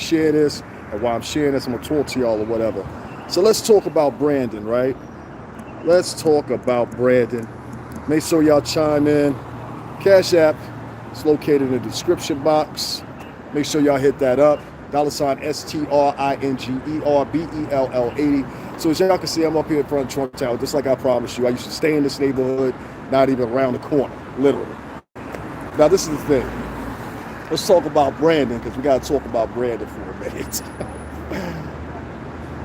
share this, and while I'm sharing this, I'm gonna talk to y'all or whatever. So let's talk about Brandon, right? Let's talk about Brandon. Make sure y'all chime in. Cash App is located in the description box. Make sure y'all hit that up. $STRINGERBELL80. So as y'all can see, I'm up here in front of Trunk Tower, just like I promised you. I used to stay in this neighborhood, not even around the corner, literally. Now this is the thing. Let's talk about Brandon, because we got to talk about Brandon for a minute.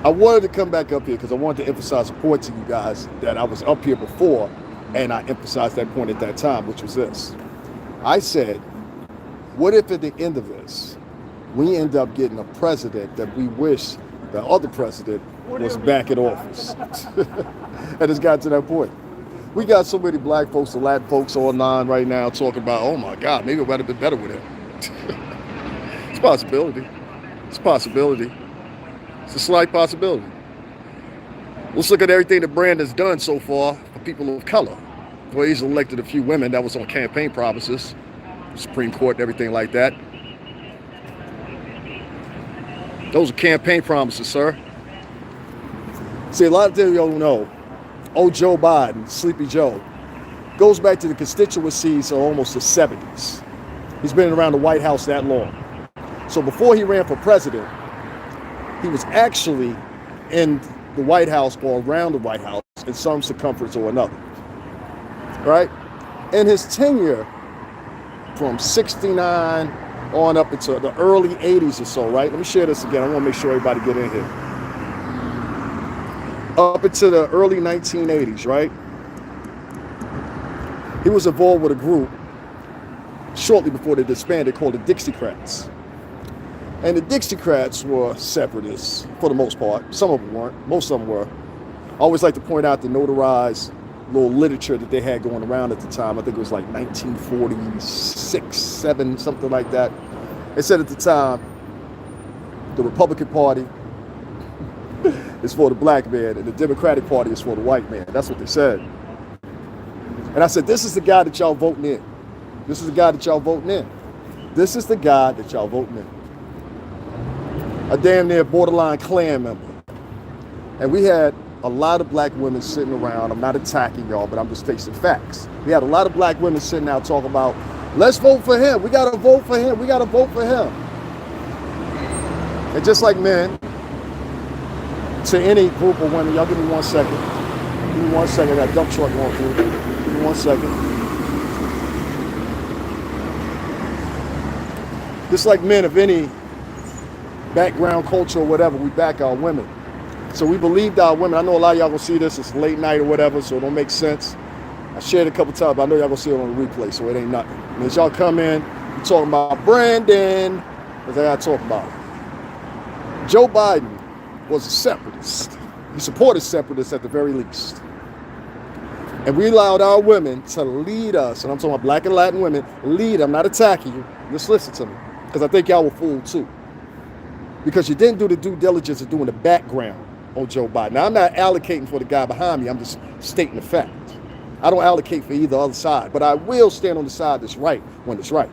I wanted to come back up here because I wanted to emphasize a point to you guys that I was up here before, and I emphasized that point at that time, which was this. I said, what if at the end of this, we end up getting a president that we wish the other president was back in office? And it's got to that point. We got so many black folks and Latin folks online right now talking about, oh my God, maybe it would have been better with him. It's a possibility. It's a possibility. It's a slight possibility. Let's look at everything that Brandon's done so far for people of color. Well, he's elected a few women. That was on campaign promises, Supreme Court and everything like that. Those are campaign promises, sir. See, a lot of them y'all don't know. Old Joe Biden, Sleepy Joe, goes back to the constituencies of almost the 70s. He's been around the White House that long. So before he ran for president, he was actually in the White House or around the White House in some circumference or another, right? In his tenure from 69 on up into the early 80s or so, right? Let me share this again. I want to make sure everybody get in here. Up into the early 1980s, right? He was involved with a group shortly before they disbanded called the Dixiecrats. And the Dixiecrats were separatists for the most part. Some of them weren't. Most of them were. I always like to point out the notarized little literature that they had going around at the time. I think it was like 1946, 7, something like that. They said at the time, the Republican Party is for the black man and the Democratic Party is for the white man. That's what they said. And I said, this is the guy that y'all voting in. This is the guy that y'all voting in. This is the guy that y'all voting in. A damn near borderline Klan member. And we had a lot of black women sitting around. I'm not attacking y'all, but I'm just facing facts. We had a lot of black women sitting out talking about, let's vote for him. We got to vote for him. We got to vote for him. And just like men, to any group of women, y'all give me 1 second. Give me 1 second. That dump truck going through. Give me 1 second. Just like men of any background, culture, or whatever, we back our women. So we believed our women. I know a lot of y'all gonna see this. It's late night or whatever, so it don't make sense. I shared it a couple times, but I know y'all gonna see it on the replay, so it ain't nothing. And as y'all come in, we talking about Brandon, because I gotta talk about it. Joe Biden was a separatist. He supported separatists at the very least. And we allowed our women to lead us, and I'm talking about black and Latin women, lead. I'm not attacking you. Just listen to me, because I think y'all were fooled too. Because you didn't do the due diligence of doing the background on Joe Biden. Now, I'm not allocating for the guy behind me. I'm just stating the fact. I don't allocate for either other side, but I will stand on the side that's right when it's right.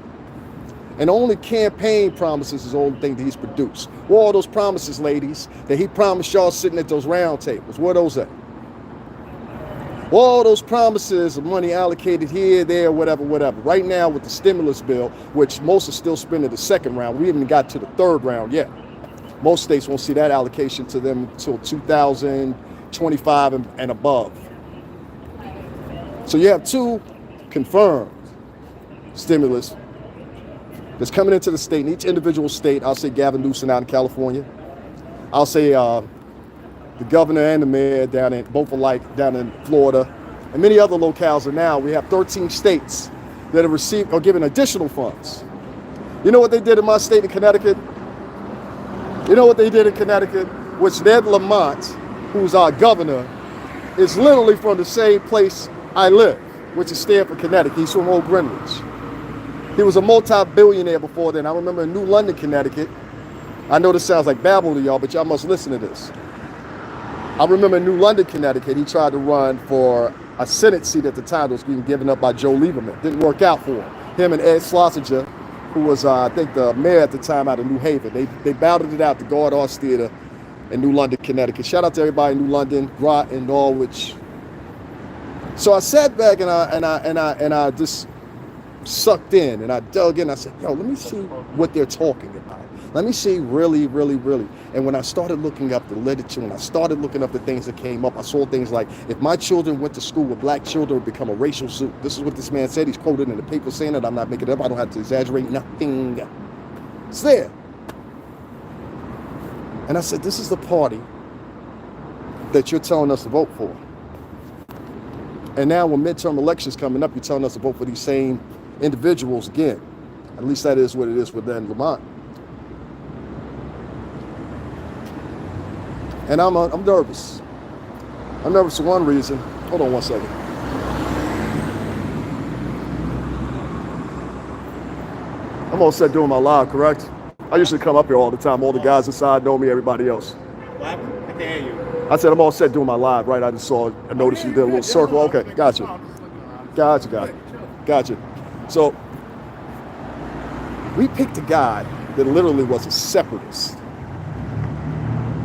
And only campaign promises is the only thing that he's produced. What are all those promises, ladies, that he promised y'all sitting at those round tables? Where are those at? What are all those promises of money allocated here, there, whatever, whatever. Right now with the stimulus bill, which most are still spending the second round, we haven't even got to the third round yet. Most states won't see that allocation to them until 2025 and above. So you have two confirmed stimulus that's coming into the state. In each individual state, I'll say Gavin Newsom out in California. I'll say the governor and the mayor down in, both alike, down in Florida. And many other locales are now. We have 13 states that have received or given additional funds. You know what they did in my state of Connecticut? You know what they did in Connecticut? Which Ned Lamont, who's our governor, is literally from the same place I live, which is Stamford, Connecticut. He's from Old Greenwich. He was a multi-billionaire before then. I remember in New London, Connecticut. I know this sounds like babble to y'all, but y'all must listen to this. I remember in New London, Connecticut, he tried to run for a Senate seat at the time that was being given up by Joe Lieberman. Didn't work out for him. Him and Ed Schlesinger, who was, I think, the mayor at the time out of New Haven. They battled it out, the Guard Arts Theater in New London, Connecticut. Shout out to everybody in New London, Groton, Norwich. So I sat back and I just sucked in and I dug in. I said, yo, let me see what they're talking about. Let me see really. And when I started looking up the literature, when I started looking up the things that came up, I saw things like, if my children went to school with black children, it would become a racial soup. This is what this man said. He's quoted in the paper saying it. I'm not making it up. I don't have to exaggerate nothing. It's there. And I said, this is the party that you're telling us to vote for. And now when midterm elections coming up, you're telling us to vote for these same individuals again. At least that is what it is within Lamont. And I'm nervous. I'm nervous for one reason. Hold on one second. I'm all set doing my live, correct? I usually come up here all the time. All the guys inside know me, everybody else. What? I can't hear you. I said I'm all set doing my live, right? I just saw, I noticed you did a little circle. Okay, gotcha. Gotcha. So, we picked a guy that literally was a separatist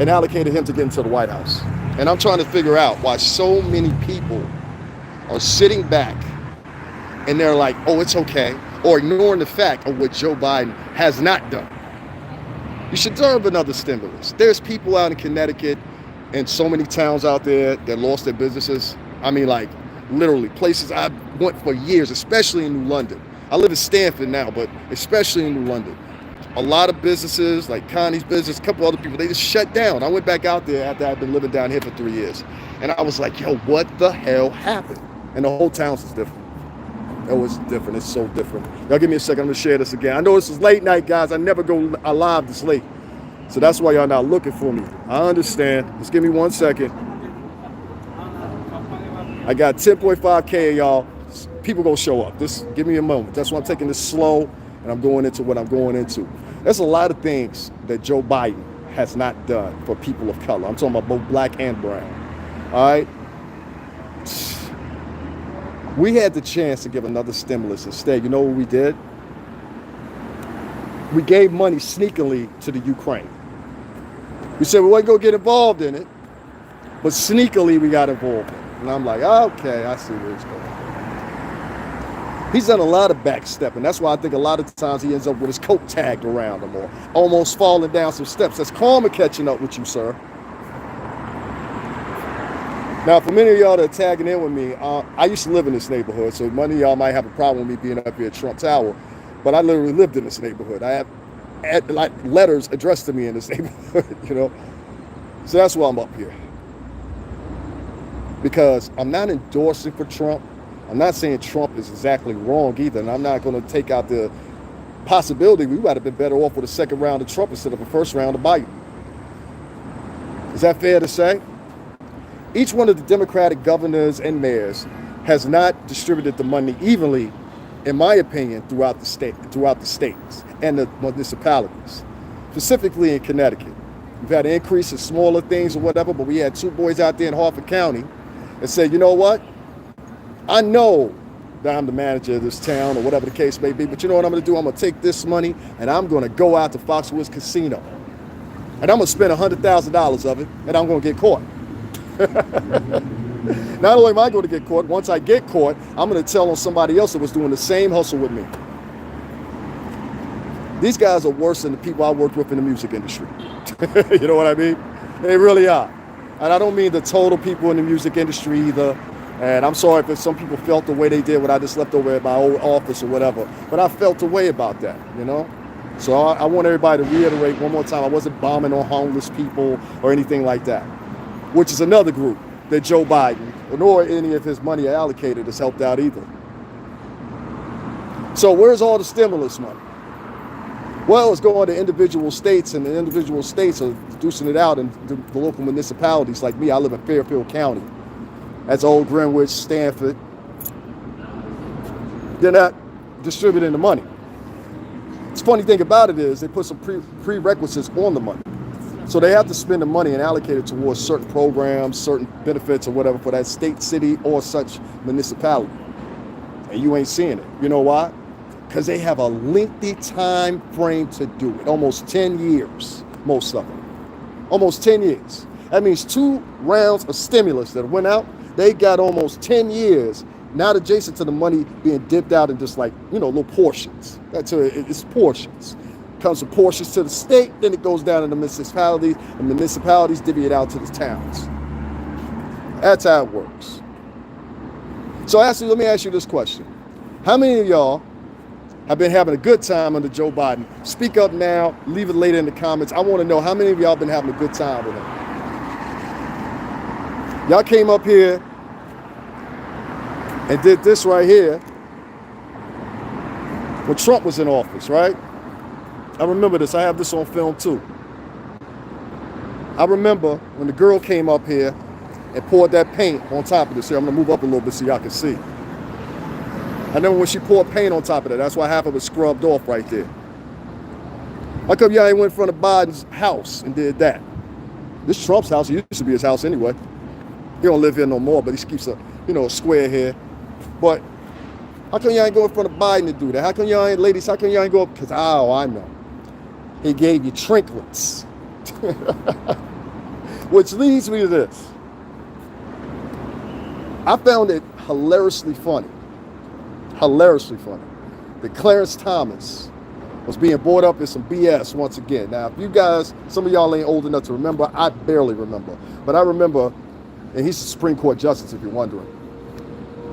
and allocated him to get into the White House. And I'm trying to figure out why so many people are sitting back and they're like, oh, it's okay, or ignoring the fact of what Joe Biden has not done. You should deserve another stimulus. There's people out in Connecticut and so many towns out there that lost their businesses. I mean, like, literally, places I went for years, especially in New London. I live in Stamford now, but especially in New London. A lot of businesses, like Connie's business, a couple other people, they just shut down. I went back out there after I'd been living down here for 3 years. And I was like, yo, what the hell happened? And the whole town's is different. It was different. It's so different. Y'all give me a second. I'm going to share this again. I know this is late night, guys. I never go live this late. So that's why y'all not looking for me. I understand. Just give me 1 second. I got 10.5K of y'all. People going to show up. Just give me a moment. That's why I'm taking this slow and I'm going into what I'm going into. There's a lot of things that Joe Biden has not done for people of color. I'm talking about both black and brown. All right? We had the chance to give another stimulus. Instead, you know what we did? We gave money sneakily to the Ukraine. We said we wasn't going to get involved in it, but sneakily we got involved in it. And I'm like, okay, I see where it's going. He's done a lot of backstepping. That's why I think a lot of times he ends up with his coat tagged around him or almost falling down some steps. That's karma catching up with you, sir. Now, for many of y'all that are tagging in with me, I used to live in this neighborhood, so many of y'all might have a problem with me being up here at Trump Tower, but I literally lived in this neighborhood. I have like letters addressed to me in this neighborhood, you know? So that's why I'm up here. Because I'm not endorsing for Trump. I'm not saying Trump is exactly wrong either, and I'm not going to take out the possibility we might have been better off with a second round of Trump instead of a first round of Biden. Is that fair to say? Each one of the Democratic governors and mayors has not distributed the money evenly, in my opinion, throughout the states and the municipalities, specifically in Connecticut. We've had an increase in smaller things or whatever, but we had two boys out there in Harford County that said, you know what? I know that I'm the manager of this town or whatever the case may be, but you know what I'm going to do? I'm going to take this money and I'm going to go out to Foxwoods Casino. And I'm going to spend $100,000 of it and I'm going to get caught. Not only am I going to get caught, once I get caught, I'm going to tell on somebody else that was doing the same hustle with me. These guys are worse than the people I worked with in the music industry. You know what I mean? They really are. And I don't mean the total people in the music industry either. And I'm sorry if some people felt the way they did when I just left over at my old office or whatever. But I felt the way about that, you know? So I want everybody to reiterate one more time, I wasn't bombing on homeless people or anything like that, which is another group that Joe Biden, nor any of his money allocated, has helped out either. So where's all the stimulus money? Well, it's going to individual states, and the individual states are reducing it out in the local municipalities. Like me, I live in Fairfield County. That's Old Greenwich, Stamford. They're not distributing the money. The funny thing about it is they put some prerequisites on the money. So they have to spend the money and allocate it towards certain programs, certain benefits or whatever for that state, city, or such municipality. And you ain't seeing it. You know why? because they have a lengthy time frame to do it. Almost 10 years, most of them. Almost 10 years. That means 2 rounds of stimulus that went out, they got almost 10 years, not adjacent to the money being dipped out in just like, little portions. It's portions. Comes from portions to the state, then it goes down to the municipalities, and the municipalities divvy it out to the towns. That's how it works. So let me ask you this question. How many of y'all have been having a good time under Joe Biden? Speak up now, leave it later in the comments. I want to know how many of y'all been having a good time with him. Y'all came up here and did this right here when Trump was in office, right? I remember this. I have this on film too. I remember when the girl came up here and poured that paint on top of this here. I'm gonna move up a little bit so y'all can see. I remember when she poured paint on top of that. That's why half of it scrubbed off right there. How come y'all ain't went in front of Biden's house and did that? This is Trump's house. It used to be his house anyway. He don't live here no more, but he keeps a square here. But how come y'all ain't go in front of Biden to do that? How come y'all ain't, ladies, how come y'all ain't go up? Because, I know. He gave you trinkets. Which leads me to this. I found it hilariously funny that Clarence Thomas was being brought up in some BS once again. Now, if you guys, some of y'all ain't old enough to remember, I barely remember. But I remember, and he's a Supreme Court justice if you're wondering.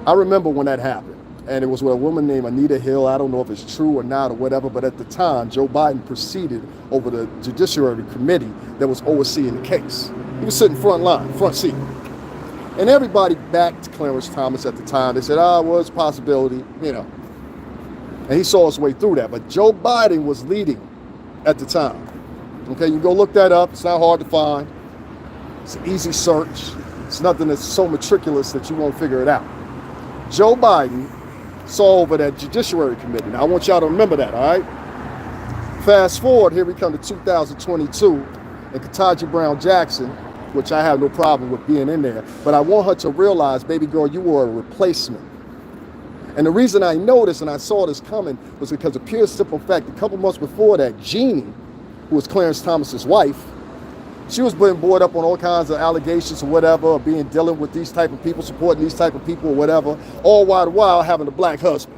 I remember when that happened. And it was with a woman named Anita Hill. I don't know if it's true or not or whatever, but at the time, Joe Biden presided over the Judiciary Committee that was overseeing the case. He was sitting front seat. And everybody backed Clarence Thomas at the time. They said, well, it's a possibility, And he saw his way through that. But Joe Biden was leading at the time. Okay, you can go look that up. It's not hard to find. It's an easy search. It's nothing that's so meticulous that you won't figure it out. Joe Biden saw over that Judiciary Committee. Now, I want y'all to remember that, all right? Fast forward, here we come to 2022, and Ketanji Brown Jackson, which I have no problem with being in there, but I want her to realize, baby girl, you were a replacement. And the reason I know this and I saw this coming was because of pure simple fact, a couple months before that, Jeannie, who was Clarence Thomas's wife, she was being brought up on all kinds of allegations or whatever, or dealing with these type of people, supporting these type of people or whatever, all the while having a black husband.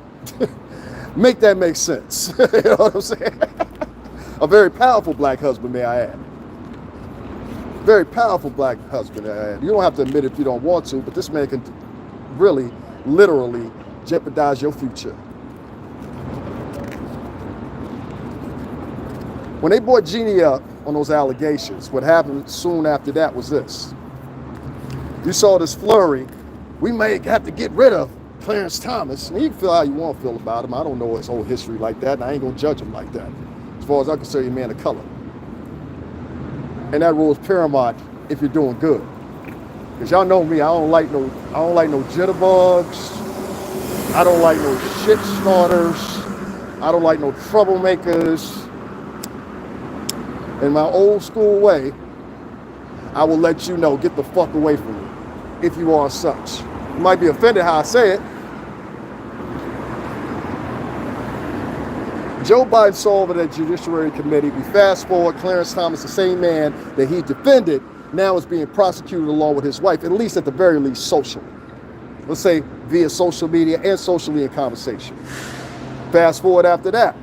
Make that make sense. You know what I'm saying? A very powerful black husband, may I add. Very powerful black husband, may I add. You don't have to admit it if you don't want to, but this man can really, literally jeopardize your future. When they brought Jeannie up on those allegations, what happened soon after that was this. You saw this flurry. We may have to get rid of Clarence Thomas. And you can feel how you want to feel about him. I don't know his whole history like that, and I ain't going to judge him like that. As far as I consider, he's a man of color. And that rule is paramount if you're doing good. Because y'all know me, I don't like no jitterbugs. I don't like no shit starters. I don't like no troublemakers. In my old school way, I will let you know, get the fuck away from me, if you are such. You might be offended how I say it. Joe Biden saw over that Judiciary Committee. We fast forward, Clarence Thomas, the same man that he defended, now is being prosecuted along with his wife, at least at the very least socially. Let's say via social media and socially in conversation. Fast forward after that.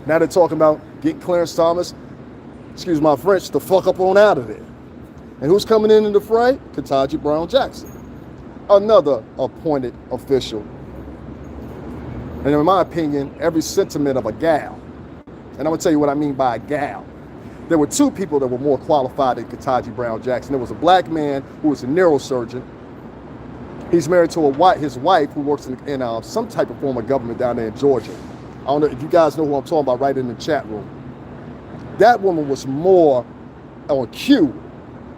Now they're talking about getting Clarence Thomas, excuse my French, the fuck up on out of there. And who's coming in the fray? Ketanji Brown Jackson, another appointed official. And in my opinion, every sentiment of a gal. And I'm gonna tell you what I mean by a gal. There were 2 people that were more qualified than Ketanji Brown Jackson. There was a black man who was a neurosurgeon. He's married to his wife, who works in some type of form of government down there in Georgia. I don't know if you guys know who I'm talking about, right in the chat room. That woman was more on cue,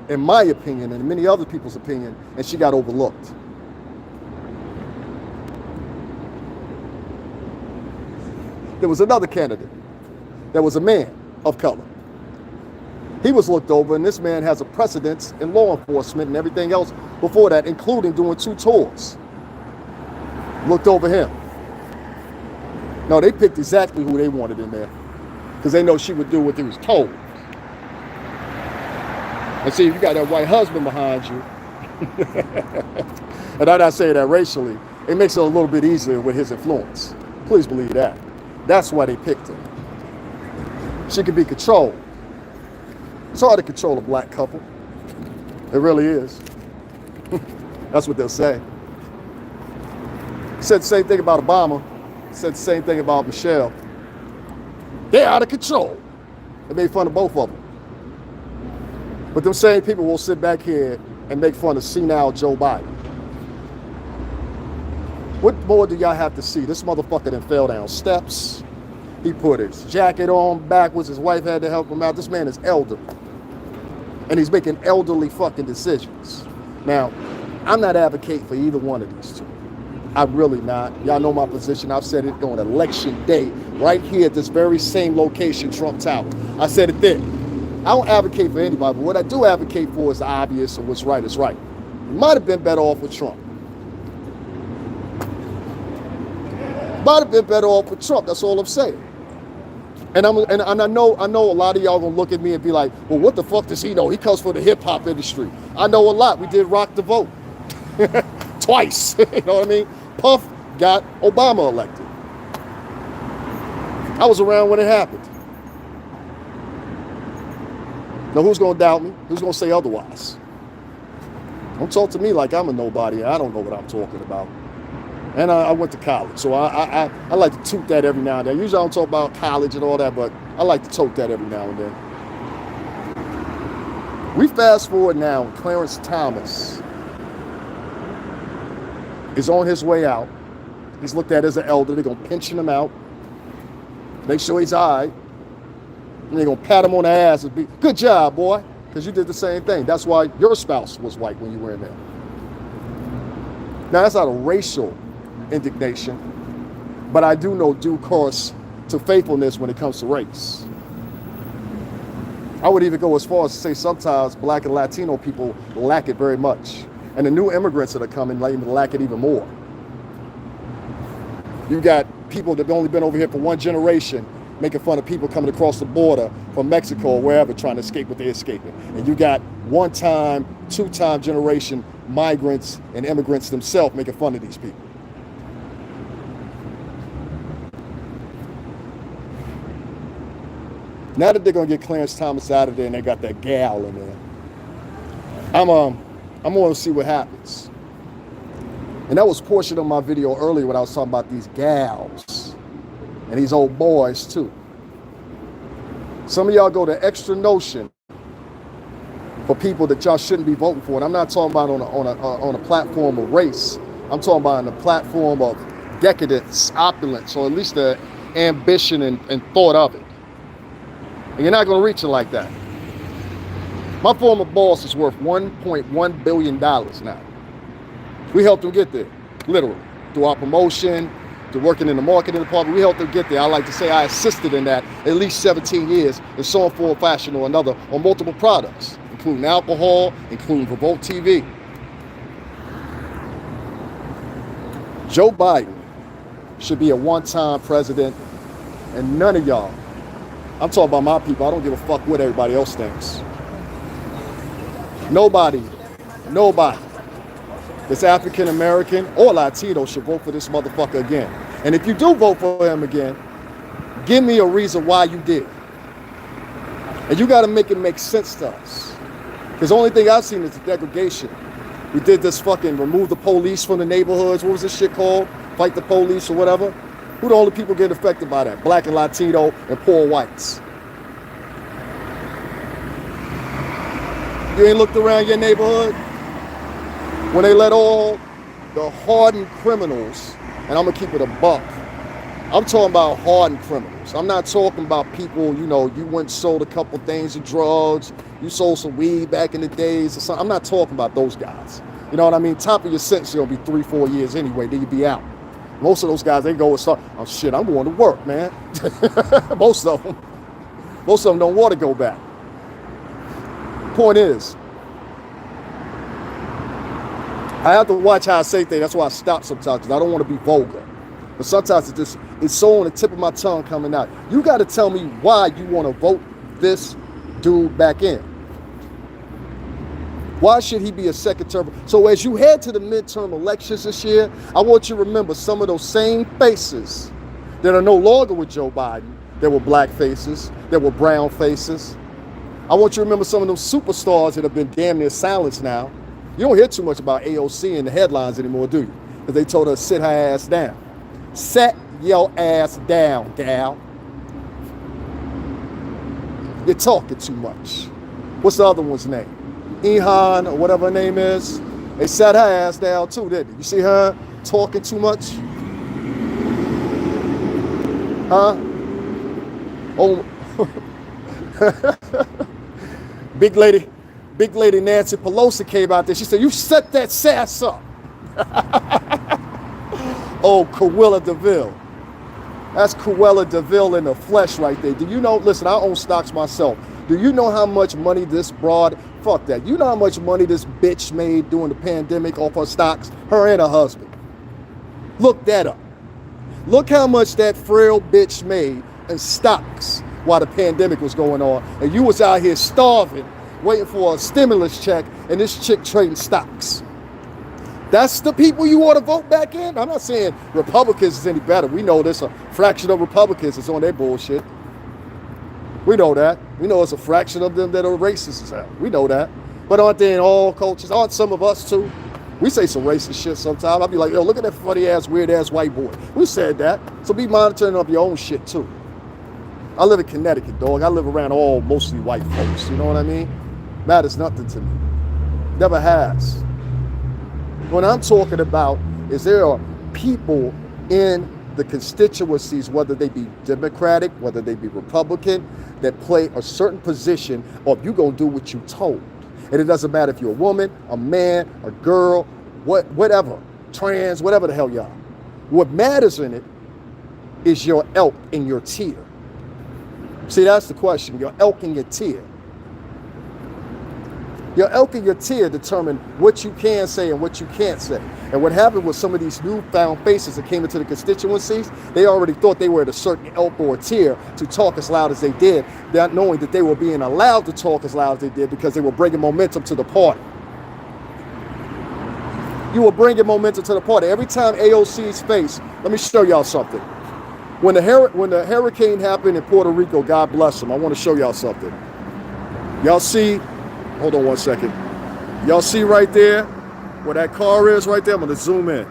in my opinion, and many other people's opinion, and she got overlooked. There was another candidate that was a man of color. He was looked over, and this man has a precedence in law enforcement and everything else before that, including doing 2 tours. Looked over him. No, they picked exactly who they wanted in there because they know she would do what they was told. And see, if you got that white husband behind you, and I'm not saying that racially, it makes it a little bit easier with his influence. Please believe that. That's why they picked her. She could be controlled. It's hard to control a black couple. It really is. That's what they'll say. Said the same thing about Obama. Said the same thing about Michelle. They're out of control. They made fun of both of them. But them same people will sit back here and make fun of senile Joe Biden. What more do y'all have to see? This motherfucker done fell down steps. He put his jacket on backwards. His wife had to help him out. This man is elderly. And he's making elderly fucking decisions. Now, I'm not advocating for either one of these two. I'm really not. Y'all know my position. I've said it on election day, right here at this very same location, Trump Tower. I said it then. I don't advocate for anybody, but what I do advocate for is the obvious, and what's right is right. You might have been better off with Trump. Might have been better off with Trump. That's all I'm saying. And I know a lot of y'all gonna look at me and be like, well, what the fuck does he know? He comes from the hip hop industry. I know a lot. We did Rock the Vote twice. You know what I mean? Puff got Obama elected. I was around when it happened. Now who's gonna doubt me? Who's gonna say otherwise? Don't talk to me like I'm a nobody. I don't know what I'm talking about. And I went to college, so I like to toot that every now and then. Usually I don't talk about college and all that, but I like to tote that every now and then. We fast forward now, Clarence Thomas is on his way out. He's looked at as an elder. They're gonna pension him out, make sure he's all right, and they're gonna pat him on the ass and be, good job, boy, because you did the same thing. That's why your spouse was white when you were in there. Now that's not a racial indignation, but I do know due course to faithfulness when it comes to race. I would even go as far as to say sometimes black and Latino people lack it very much. And the new immigrants that are coming lack it even more. You got people that have only been over here for one generation making fun of people coming across the border from Mexico or wherever trying to escape what they're escaping. And you got one-time, two-time generation migrants and immigrants themselves making fun of these people. Now that they're gonna get Clarence Thomas out of there and they got that gal in there, I'm gonna see what happens. And that was a portion of my video earlier when I was talking about these gals and these old boys too. Some of y'all go to extra notion for people that y'all shouldn't be voting for. And I'm not talking about on a platform of race. I'm talking about on a platform of decadence, opulence, or at least the ambition and thought of it. And you're not going to reach it like that. My former boss is worth $1.1 billion now. We helped him get there, literally, through our promotion, through working in the marketing department. We helped him get there. I like to say I assisted in that at least 17 years in some form, or fashion or another on multiple products, including alcohol, including Revolt TV. Joe Biden should be a one-time president, and none of y'all, I'm talking about my people, I don't give a fuck what everybody else thinks. Nobody that's African American or Latino should vote for this motherfucker again. And if you do vote for him again, give me a reason why you did. And you gotta make it make sense to us. Because the only thing I've seen is the degradation. We did this fucking remove the police from the neighborhoods. What was this shit called? Fight the police or whatever. Who the only people getting affected by that? Black and Latino and poor whites. You ain't looked around your neighborhood? When they let all the hardened criminals, and I'm gonna keep it a buck, I'm talking about hardened criminals. I'm not talking about people, you know, you went and sold a couple things of drugs, you sold some weed back in the days or something. I'm not talking about those guys. You know what I mean? Top of your sentence is gonna be 3-4 years anyway, then you be out. Most of those guys, they go and start, oh shit, I'm going to work, man. Most of them don't want to go back. Point is, I have to watch how I say things. That's why I stop sometimes, because I don't want to be vulgar. But sometimes it's so on the tip of my tongue coming out. You got to tell me why you want to vote this dude back in. Why should he be a second term? So as you head to the midterm elections this year, I want you to remember some of those same faces that are no longer with Joe Biden. There were black faces, there were brown faces. I want you to remember some of those superstars that have been damn near silenced now. You don't hear too much about AOC in the headlines anymore, do you? Because they told her to sit her ass down. Set your ass down, gal. You're talking too much. What's the other one's name? Ihan or whatever her name is. They sat her ass down too, didn't they? You see her talking too much? Huh? Oh, big lady Nancy Pelosi came out there. She said, "You set that sass up." Oh, Cruella DeVille. That's Cruella DeVille in the flesh right there. Do you know, listen, I own stocks myself. Do you know how much money this broad, fuck that. You know how much money this bitch made during the pandemic off her stocks? Her and her husband. Look that up. Look how much that frail bitch made in stocks while the pandemic was going on. And you was out here starving, waiting for a stimulus check, and this chick trading stocks. That's the people you want to vote back in? I'm not saying Republicans is any better. We know there's a fraction of Republicans that's on their bullshit. We know that. We know it's a fraction of them that are racist as hell. We know that. But aren't they in all cultures? Aren't some of us too? We say some racist shit sometimes. I'll be like, yo, look at that funny ass, weird ass white boy. We said that. So be monitoring of your own shit too. I live in Connecticut, dog. I live around all mostly white folks. You know what I mean? Matters nothing to me. Never has. What I'm talking about is there are people in the constituencies, whether they be Democratic, whether they be Republican, that play a certain position of you gonna do what you told. And it doesn't matter if you're a woman, a man, a girl, whatever, trans, whatever the hell you are. What matters in it is your elk and your tier. See, that's the question, your elk and your tier. Your elk and your tier determine what you can say and what you can't say. And what happened with some of these newfound faces that came into the constituencies, they already thought they were at a certain elk or tier to talk as loud as they did, not knowing that they were being allowed to talk as loud as they did because they were bringing momentum to the party. You were bringing momentum to the party. Every time AOC's face, let me show y'all something. When the hurricane happened in Puerto Rico, God bless them, I want to show y'all something. Y'all see, hold on one second. Y'all see right there where that car is right there? I'm going to zoom in.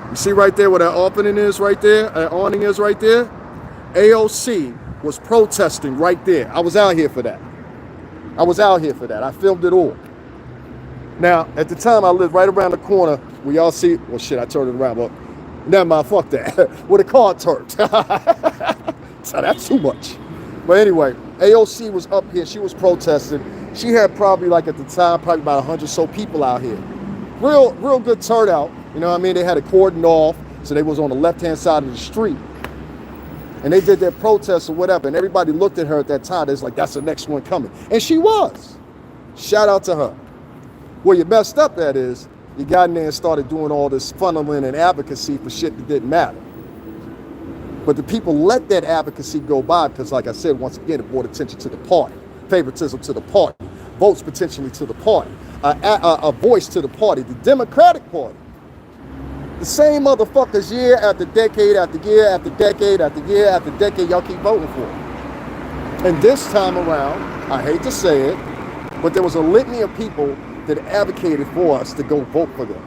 You see right there where that opening is right there? That awning is right there? AOC was protesting right there. I was out here for that. I filmed it all. Now, at the time, I lived right around the corner where y'all see, well, shit, I turned it around, but never mind, fuck that. Where the car turned. So that's too much. But anyway, AOC was up here. She was protesting. She had probably, like at the time, probably about 100 so people out here. Real good turnout. You know what I mean? They had it cordoned off, so they was on the left-hand side of the street. And they did their protest or whatever, and everybody looked at her at that time. They was like, that's the next one coming. And she was. Shout out to her. Where you messed up at is, you got in there and started doing all this funneling and advocacy for shit that didn't matter. But the people let that advocacy go by because, like I said, once again, it brought attention to the party, favoritism to the party, votes potentially to the party, a voice to the party, the Democratic Party. The same motherfuckers year after decade after year after decade after year after decade y'all keep voting for. And this time around, I hate to say it, but there was a litany of people that advocated for us to go vote for them.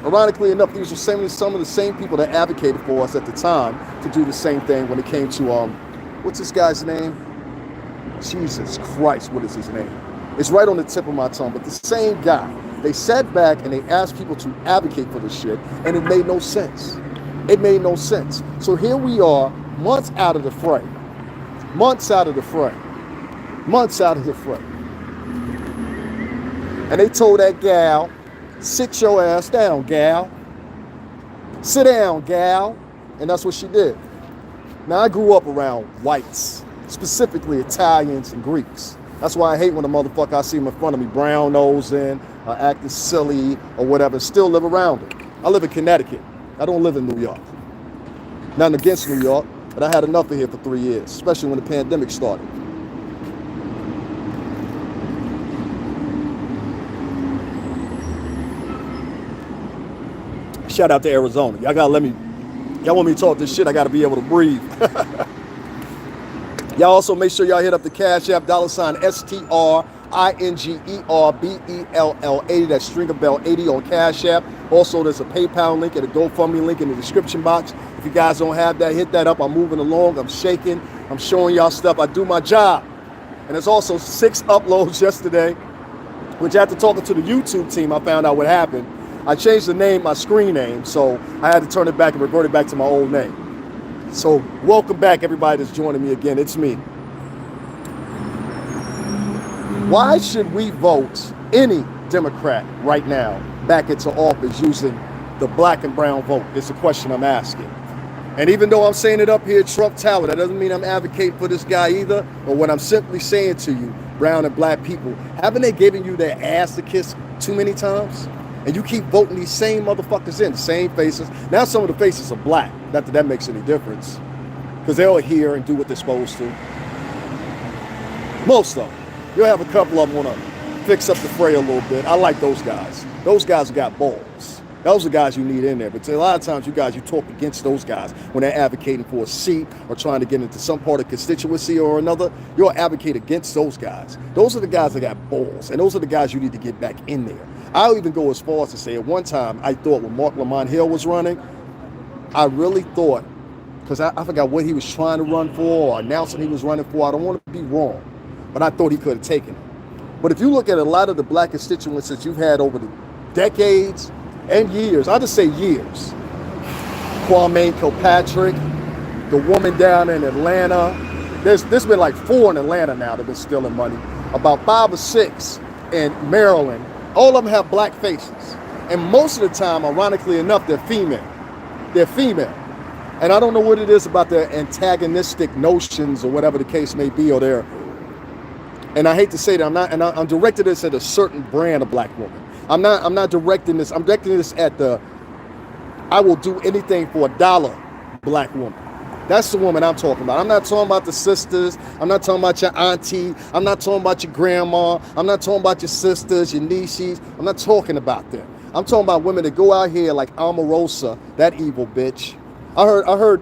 Ironically enough, these were some of the same people that advocated for us at the time to do the same thing when it came to, what's this guy's name? Jesus Christ, what is his name? It's right on the tip of my tongue, but the same guy. They sat back and they asked people to advocate for this shit, and it made no sense. It made no sense. So here we are, months out of the fray. Months out of the fray. Months out of the fray. And they told that gal, sit your ass down, gal. Sit down, gal. And that's what she did. Now, I grew up around whites, specifically Italians and Greeks. That's why I hate when a motherfucker I see him in front of me, brown nosing, acting silly or whatever, still live around it. I live in Connecticut. I don't live in New York. Nothing against New York, but I had enough of here for 3 years, especially when the pandemic started. Shout out to Arizona. Y'all gotta let me, y'all want me to talk this shit, I gotta be able to breathe. Y'all also make sure y'all hit up the Cash App, $STRINGERBELL80. That's Stringer Bell 80 on Cash App. Also, there's a PayPal link and a GoFundMe link in the description box. If you guys don't have that, hit that up. I'm moving along. I'm shaking. I'm showing y'all stuff. I do my job. And there's also 6 uploads yesterday, which after talking to the YouTube team, I found out what happened. I changed the name, my screen name, so I had to turn it back and revert it back to my old name. So welcome back, everybody that's joining me again. It's me. Why should we vote any Democrat right now back into office using the black and brown vote? It's a question I'm asking. And even though I'm saying it up here, Trump Tower, that doesn't mean I'm advocating for this guy either. But what I'm simply saying to you, brown and black people, haven't they given you their ass to kiss too many times? And you keep voting these same motherfuckers in, the same faces. Now some of the faces are black. Not that that makes any difference, because they'll hear and do what they're supposed to. Most of them. You'll have a couple of them want to fix up the fray a little bit. I like those guys. Those guys got balls. Those are guys you need in there. But a lot of times you talk against those guys when they're advocating for a seat or trying to get into some part of constituency or another. You'll advocate against those guys. Those are the guys that got balls. And those are the guys you need to get back in there. I'll even go as far as to say at one time, I thought when Mark Lamont Hill was running, I really thought, because I forgot what he was trying to run for or announcing he was running for. I don't want to be wrong, but I thought he could have taken it. But if you look at a lot of the black constituents that you've had over the decades and years, I'll just say years, Kwame Kilpatrick, the woman down in Atlanta, there's been like 4 in Atlanta now that have been stealing money, about 5 or 6 in Maryland. All of them have black faces. And most of the time, ironically enough, they're female. They're female. And I don't know what it is about their antagonistic notions or whatever the case may be, or their, and I hate to say that, I'm directing this at a certain brand of black woman. I'm not directing this, I'm directing this at the, I will do anything for $1 black woman. That's the woman I'm talking about. I'm not talking about the sisters. I'm not talking about your auntie. I'm not talking about your grandma. I'm not talking about your sisters, your nieces. I'm not talking about them. I'm talking about women that go out here like Omarosa, that evil bitch. I heard,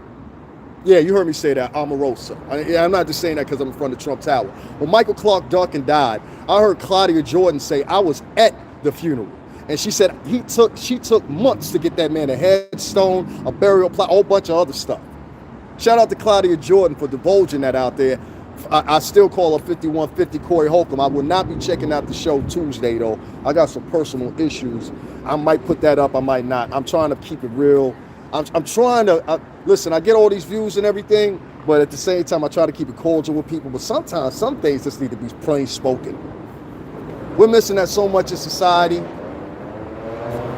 yeah, you heard me say that, Omarosa. I'm not just saying that because I'm in front of Trump Tower. When Michael Clark Duncan died, I heard Claudia Jordan say, I was at the funeral. And she said she took months to get that man a headstone, a burial plot, a whole bunch of other stuff. Shout out to Claudia Jordan for divulging that out there. I still call her 5150 Corey Holcomb. I will not be checking out the show Tuesday, though. I got some personal issues. I might put that up, I might not. I'm trying to keep it real. I'm trying to, listen, I get all these views and everything, but at the same time, I try to keep it cordial with people. But sometimes, some things just need to be plain spoken. We're missing that so much in society.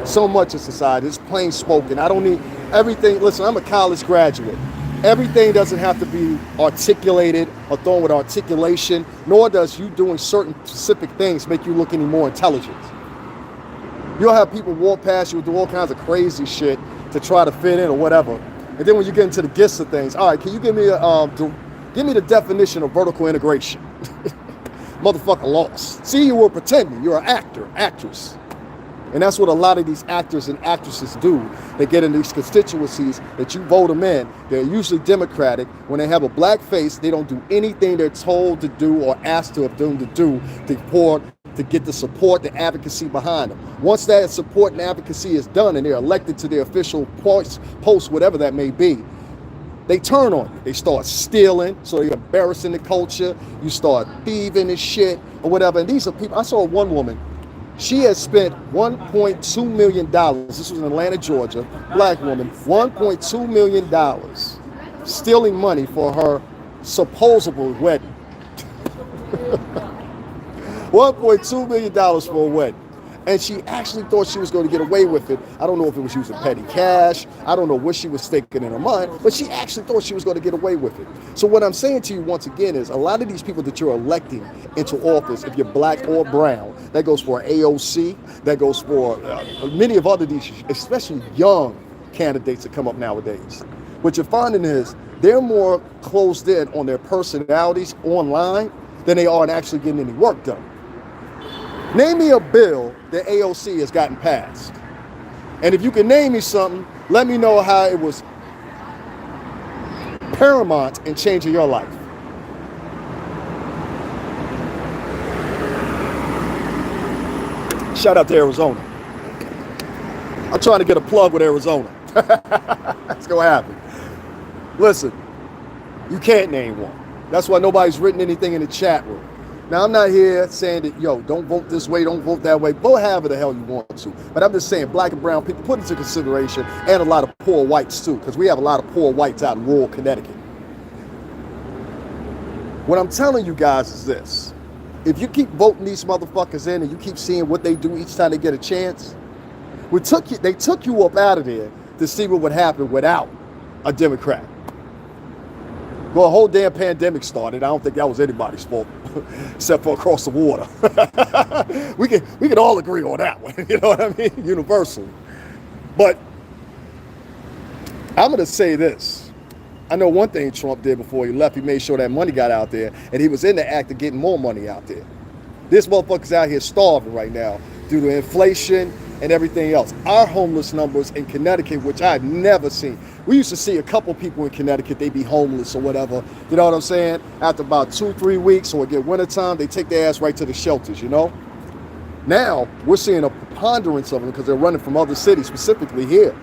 So much in society. It's plain spoken. I don't need everything. Listen, I'm a college graduate. Everything doesn't have to be articulated or thrown with articulation, nor does you doing certain specific things make you look any more intelligent. You'll have people walk past you and do all kinds of crazy shit to try to fit in or whatever. And then when you get into the gist of things, all right, can you give me the definition of vertical integration? Motherfucker lost. See, you were pretending. You're an actor, actress. And that's what a lot of these actors and actresses do. They get in these constituencies that you vote them in. They're usually Democratic. When they have a black face, they don't do anything they're told to do or asked to have them to do to get the support, the advocacy behind them. Once that support and advocacy is done and they're elected to their official post, whatever that may be, they turn on you. They start stealing, so you're embarrassing the culture. You start thieving and shit or whatever. And these are people, I saw one woman, she had spent $1.2 million. This was in Atlanta, Georgia, black woman, $1.2 million stealing money for her supposable wedding. $1.2 million for a wedding. And she actually thought she was going to get away with it. I don't know if it was using petty cash. I don't know what she was thinking in her mind, but she actually thought she was going to get away with it. So what I'm saying to you once again is a lot of these people that you're electing into office, if you're black or brown, that goes for AOC, that goes for many of other these, especially young candidates that come up nowadays. What you're finding is they're more closed in on their personalities online than they are in actually getting any work done. Name me a bill that AOC has gotten passed. And if you can name me something, let me know how it was paramount in changing your life. Shout out to Arizona. I'm trying to get a plug with Arizona. It's gonna happen. Listen, you can't name one. That's why nobody's written anything in the chat room. Now, I'm not here saying that, yo, don't vote this way, don't vote that way. Vote however the hell you want to. But I'm just saying, black and brown people, put into consideration, and a lot of poor whites too, because we have a lot of poor whites out in rural Connecticut. What I'm telling you guys is this. If you keep voting these motherfuckers in and you keep seeing what they do each time they get a chance, they took you up out of there to see what would happen without a Democrat. Well, a whole damn pandemic started. I don't think that was anybody's fault, except for across the water. we can all agree on that one. You know what I mean? Universally. But I'm gonna say this. I know one thing Trump did before he left. He made sure that money got out there, and he was in the act of getting more money out there. This motherfucker's out here starving right now due to inflation and everything else. Our homeless numbers in Connecticut, which I've never seen. We used to see a couple people in Connecticut, they be homeless or whatever. You know what I'm saying? After about 2-3 weeks, or it get wintertime, they take their ass right to the shelters, you know? Now, we're seeing a preponderance of them because they're running from other cities, specifically here.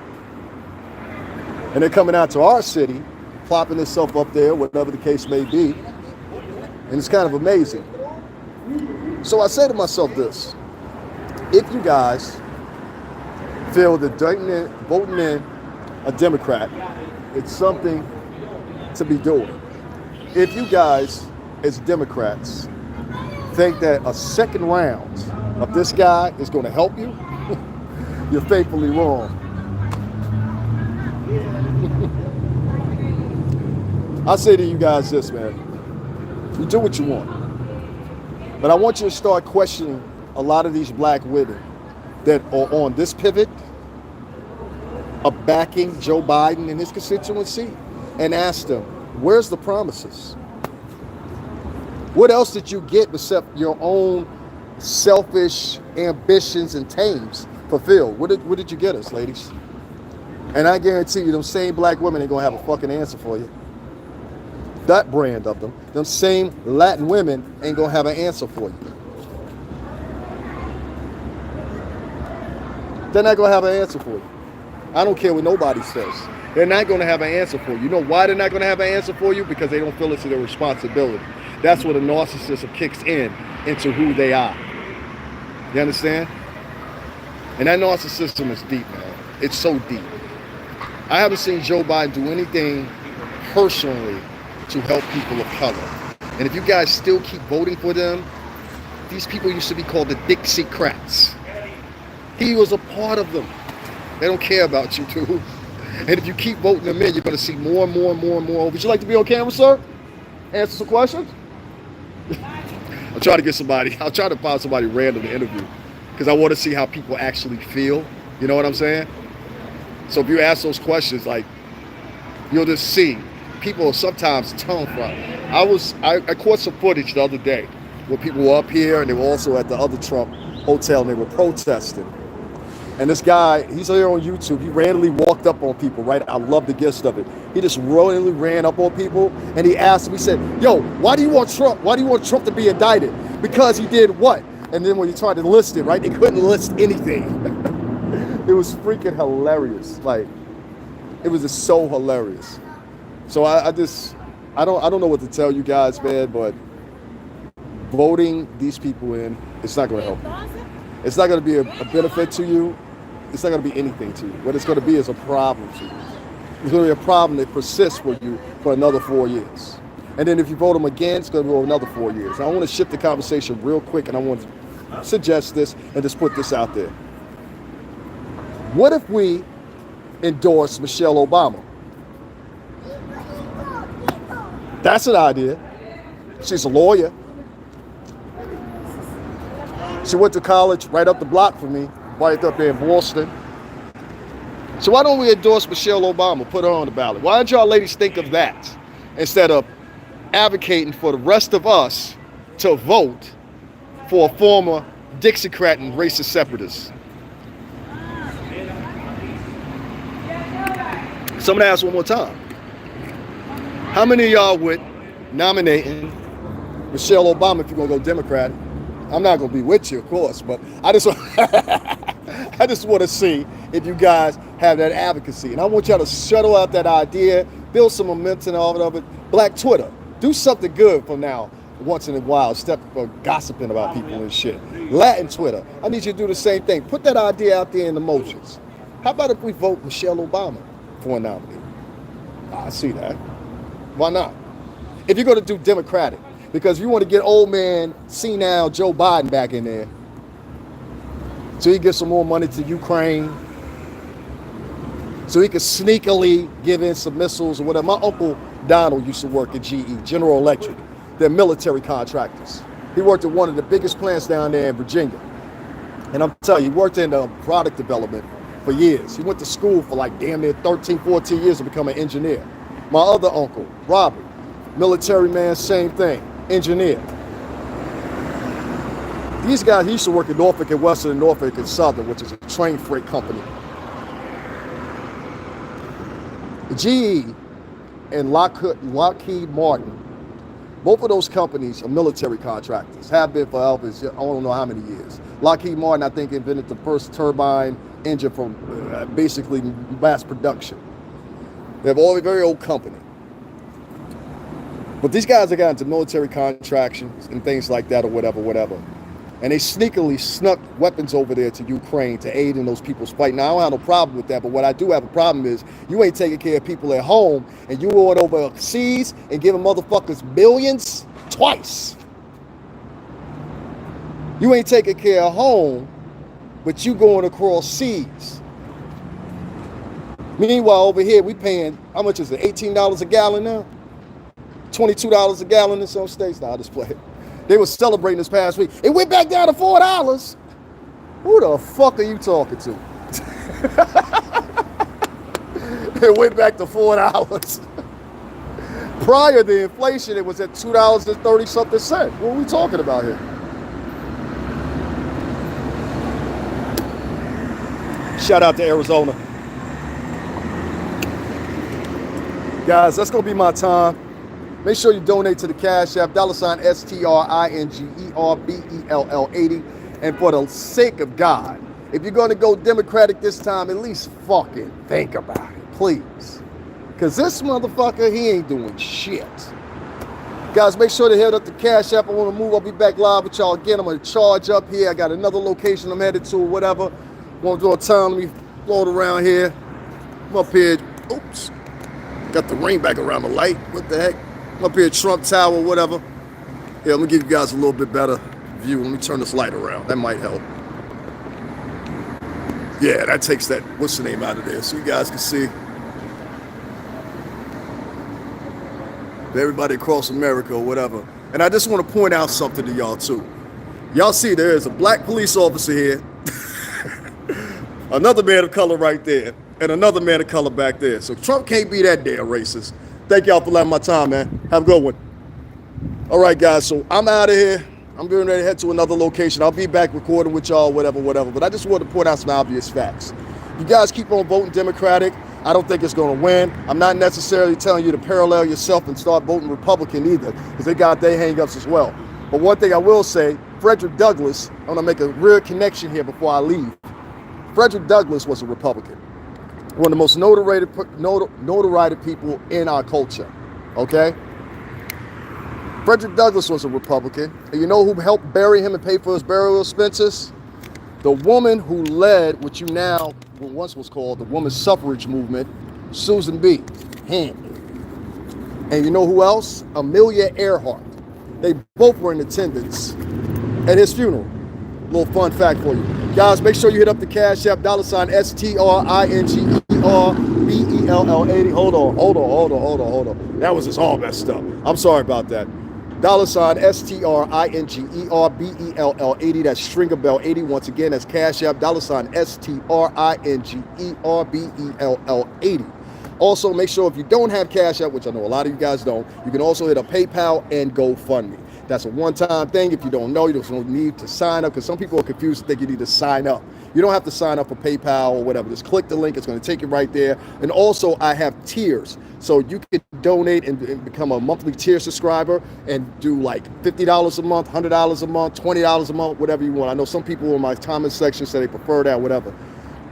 And they're coming out to our city, plopping themselves up there, whatever the case may be. And it's kind of amazing. So I say to myself this. If you guys feel that voting in a Democrat, it's something to be doing. If you guys, as Democrats, think that a second round of this guy is going to help you, you're fatefully wrong. I say to you guys this, man. You do what you want. But I want you to start questioning a lot of these black women that are on this pivot of backing Joe Biden and his constituency, and ask them, where's the promises? What else did you get except your own selfish ambitions and aims fulfilled? What did you get us, ladies? And I guarantee you, them same black women ain't gonna have a fucking answer for you. That brand of them same Latin women ain't gonna have an answer for you. They're not gonna have an answer for you. I don't care what nobody says. They're not gonna have an answer for you. You know why they're not gonna have an answer for you? Because they don't feel it's their responsibility. That's where the narcissism kicks into who they are. You understand? And that narcissism is deep, man. It's so deep. I haven't seen Joe Biden do anything personally to help people of color. And if you guys still keep voting for them, these people used to be called the Dixiecrats. He was a part of them. They don't care about you, too. And if you keep voting them in, you're going to see more and more and more and more. Would you like to be on camera, sir? Answer some questions? I'll try to find somebody random to interview, because I want to see how people actually feel. You know what I'm saying? So if you ask those questions, like, you'll just see. People are sometimes tongue from. I caught some footage the other day where people were up here and they were also at the other Trump hotel and they were protesting. And this guy, he's here on YouTube, he randomly walked up on people, right? I love the gist of it. He just randomly ran up on people and he asked them, he said, yo, why do you want Trump? Why do you want Trump to be indicted? Because he did what? And then when you tried to list it, right, they couldn't list anything. It was freaking hilarious. Like, it was just so hilarious. So I don't know what to tell you guys, man, but voting these people in, it's not going to help you. It's not going to be a benefit to you. It's not going to be anything to you. What it's going to be is a problem to you. It's going to be a problem that persists for you for another 4 years. And then if you vote them again, it's going to go another 4 years. And I want to shift the conversation real quick, and I want to suggest this and just put this out there. What if we endorse Michelle Obama? That's an idea. She's a lawyer. She went to college right up the block from me, right up there in Boston. So why don't we endorse Michelle Obama, put her on the ballot? Why don't y'all ladies think of that instead of advocating for the rest of us to vote for a former Dixiecrat and racist separatist? So I'm gonna ask one more time. How many of y'all would nominating Michelle Obama if you're gonna go Democrat? I'm not gonna be with you, of course, but I just want to see if you guys have that advocacy. And I want y'all to shuttle out that idea, build some momentum off of it. Black Twitter, do something good for now, once in a while, instead of gossiping about people and shit. Latin Twitter, I need you to do the same thing. Put that idea out there in the motions. How about if we vote Michelle Obama for a nominee? I see that. Why not? If you're going to do Democratic, because you want to get old man, senile Joe Biden back in there, so he gets some more money to Ukraine, so he could sneakily give in some missiles or whatever. My uncle Donald used to work at GE, General Electric. They're military contractors. He worked at one of the biggest plants down there in Virginia. And I'm telling you, he worked in product development for years. He went to school for like damn near 13, 14 years to become an engineer. My other uncle, Robert, military man, same thing, engineer. These guys, he used to work at Norfolk and Western and Norfolk and Southern, which is a train freight company. GE and Lockheed Martin, both of those companies are military contractors, have been for Elvis, I don't know how many years. Lockheed Martin, I think, invented the first turbine engine for basically mass production. They have a very old company. But these guys have got into military contractions and things like that or whatever. And they sneakily snuck weapons over there to Ukraine to aid in those people's fight. Now, I don't have no problem with that, but what I do have a problem is you ain't taking care of people at home and you going overseas and giving motherfuckers billions twice. You ain't taking care of home, but you going across seas. Meanwhile, over here, we paying, how much is it, $18 a gallon now? $22 a gallon in some states? Nah, I just play it. They were celebrating this past week. It went back down to $4. Who the fuck are you talking to? It went back to $4. Prior to inflation, it was at $2.30 something. What are we talking about here? Shout out to Arizona. Guys, that's gonna be my time. Make sure you donate to the Cash App, $STRINGERBELL80. And for the sake of God, if you're going to go Democratic this time, at least fucking think about it, please. Because this motherfucker, he ain't doing shit. Guys, make sure to hit up the Cash App. I want to move. I'll be back live with y'all again. I'm going to charge up here. I got another location I'm headed to or whatever. Want to do a time. Let me float around here. I'm up here. Oops. Got the ring back around the light. What the heck? Up here at Trump Tower, whatever. Yeah, let me give you guys a little bit better view. Let me turn this light around. That might help. Yeah, that takes that, what's the name, out of there so you guys can see. Everybody across America or whatever. And I just want to point out something to y'all too. Y'all see there is a black police officer here, another man of color right there, and another man of color back there. So Trump can't be that damn racist. Thank y'all for letting my time, man. Have a good one. All right, guys, so I'm out of here. I'm getting ready to head to another location. I'll be back recording with y'all, whatever. But I just wanted to point out some obvious facts. You guys keep on voting Democratic. I don't think it's going to win. I'm not necessarily telling you to parallel yourself and start voting Republican either, because they got their hang-ups as well. But one thing I will say, Frederick Douglass, I'm going to make a real connection here before I leave. Frederick Douglass was a Republican. One of the most notoriety people in our culture, okay? Frederick Douglass was a Republican. And you know who helped bury him and pay for his burial expenses? The woman who led what once was called the women's suffrage movement, Susan B. Anthony. And you know who else? Amelia Earhart. They both were in attendance at his funeral. Little fun fact for you. Guys, make sure you hit up the Cash App, $STRINGERBELL80. Hold on. That was just all messed up. I'm sorry about that. $STRINGERBELL 80. That's Stringer Bell 80. Once again, that's Cash App, $STRINGERBELL 80. Also, make sure if you don't have Cash App, which I know a lot of you guys don't, you can also hit a PayPal and GoFundMe. That's a one-time thing. If you don't know, you don't need to sign up, because some people are confused and think you need to sign up. You don't have to sign up for PayPal or whatever. Just click the link. It's going to take you right there. And also, I have tiers. So you can donate and become a monthly tier subscriber and do like $50 a month, $100 a month, $20 a month, whatever you want. I know some people in my comment section say they prefer that, whatever.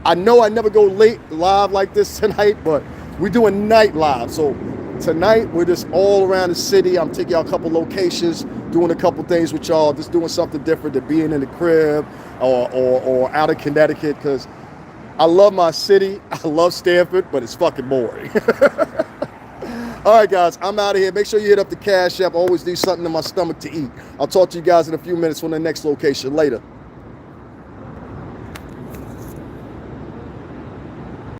I know I never go live like this tonight, but we're doing night live. So tonight, we're just all around the city. I'm taking y'all a couple locations, doing a couple things with y'all, just doing something different than being in the crib or out of Connecticut, because I love my city. I love Stamford, but it's fucking boring. All right, guys, I'm out of here. Make sure you hit up the Cash App. I always need something in my stomach to eat. I'll talk to you guys in a few minutes from the next location. Later.